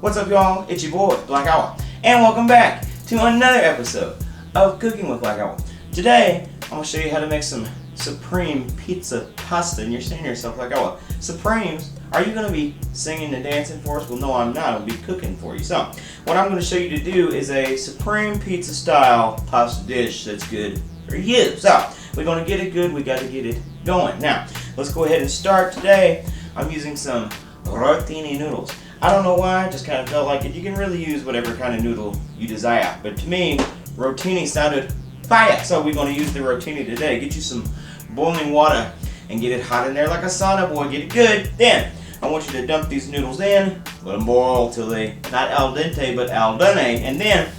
What's up, y'all? It's your boy, Black Owl, and welcome back to another episode of Cooking with Black Owl. Today, I'm going to show you how to make some supreme pizza pasta, and you're saying to yourself, Black Owl, Supremes, are you going to be singing and dancing for us? Well, no, I'm not. I'll be cooking for you. So, what I'm going to show you to do is a supreme pizza style pasta dish that's good for you. So, we're going to get it good. We got to get it going. Now, let's go ahead and start today. I'm using some rotini noodles. I don't know why, I just kind of felt like it. You can really use whatever kind of noodle you desire, but to me, rotini sounded fire. So we're going to use the rotini today. Get you some boiling water and get it hot in there like a sauna, boy. Get it good. Then I want you to dump these noodles in, let them boil till they, not al dente, but al dente, and then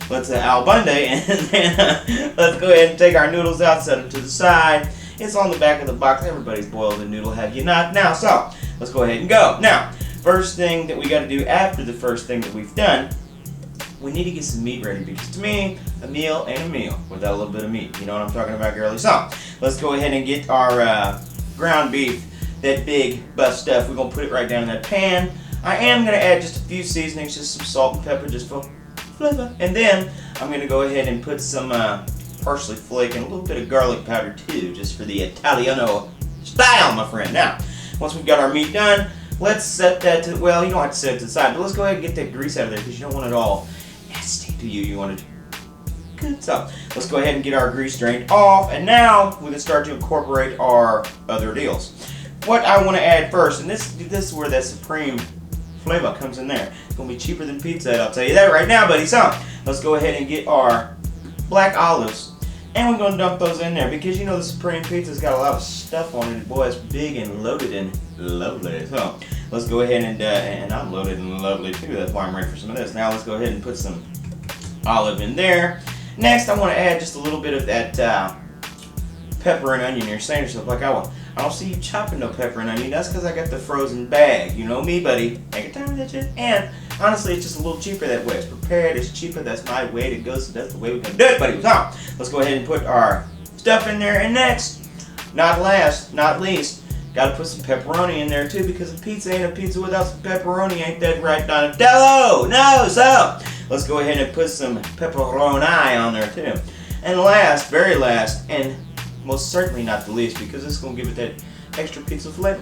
let's al bunde, and then let's go ahead and take our noodles out, set them to the side. It's on the back of the box. Everybody's boiled a noodle, have you not? Now, so let's go ahead and go. Now, first thing that we got to do after the first thing that we've done, we need to get some meat ready, because to me, a meal ain't a meal without a little bit of meat. You know what I'm talking about, girlie? So let's go ahead and get our ground beef, that big buff stuff. We're going to put it right down in that pan. I am going to add just a few seasonings, just some salt and pepper, just for flavor. And then I'm going to go ahead and put some parsley flake and a little bit of garlic powder too, just for the Italiano style, my friend. Now, once we've got our meat done, let's set that to, well, you don't have to set it to the side, but let's go ahead and get that grease out of there, because you don't want it all nasty to you. You want it good. So let's go ahead and get our grease drained off, and now we can start to incorporate our other deals. What I want to add first, and this is where that supreme flavor comes in there. It's going to be cheaper than Pizza Hut, I'll tell you that right now, buddy. So let's go ahead and get our black olives, and we're going to dump those in there, because you know the supreme pizza's got a lot of stuff on it. Boy, it's big and loaded and lovely. So let's go ahead and I'm loaded and lovely too. That's why I'm ready for some of this. Now let's go ahead and put some olive in there. Next, I want to add just a little bit of that pepper and onion. You're saying to yourself, like, I don't see you chopping no pepper and onion. That's because I got the frozen bag. You know me, buddy. Take your time with that shit. And honestly, it's just a little cheaper that way. It's prepared, it's cheaper. That's my way to go. So that's the way we're gonna do it, buddy. So let's go ahead and put our stuff in there. And next, not last, not least, gotta put some pepperoni in there too, because a pizza ain't a pizza without some pepperoni. Ain't that right, Donatello? No, so let's go ahead and put some pepperoni on there too. And last, very last, and most certainly not the least, because it's gonna give it that extra pizza flavor,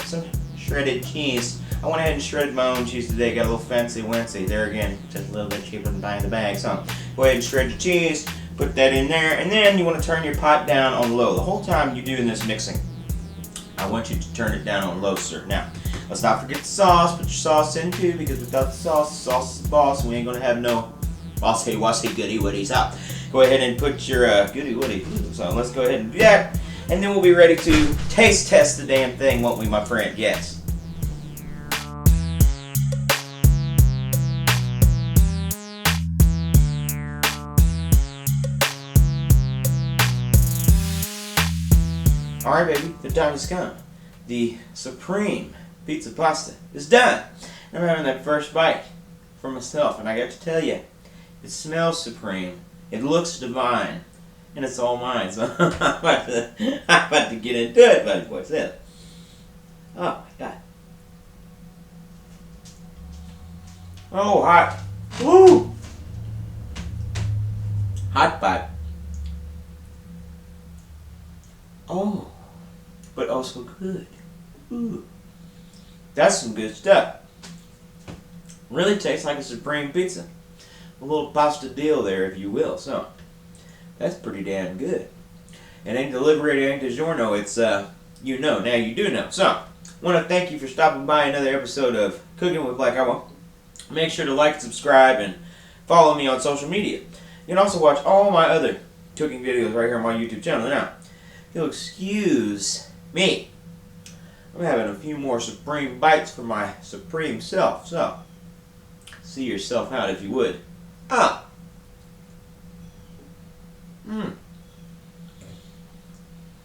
some shredded cheese. I went ahead and shredded my own cheese today. Got a little fancy-wancy. There again, just a little bit cheaper than buying the bag. So go ahead and shred your cheese, put that in there, and then you want to turn your pot down on low. The whole time you're doing this mixing, I want you to turn it down on low, sir. Now, let's not forget the sauce. Put your sauce in too, because without the sauce is the boss, and we ain't gonna have no bossy goody woodies. So go ahead and put your goody woody. So let's go ahead and do that, and then we'll be ready to taste test the damn thing, won't we, my friend? Yes. Alright, baby, the time has come. The supreme pizza pasta is done. I'm having that first bite for myself, and I got to tell you, it smells supreme, it looks divine, and it's all mine. So I'm about to get into it, buddy. What's this? Oh my God. Oh, hot. Woo! Hot bite. Oh, but also good. Ooh, that's some good stuff. Really tastes like a supreme pizza. A little pasta deal there, if you will. So, that's pretty damn good. It ain't delivery, it ain't DiGiorno. It's, you know, now you do know. So, I want to thank you for stopping by another episode of Cooking with Black Owl. Make sure to like, subscribe, and follow me on social media. You can also watch all my other cooking videos right here on my YouTube channel. Now, you'll excuse me, I'm having a few more supreme bites for my supreme self, so see yourself out if you would. Mmm.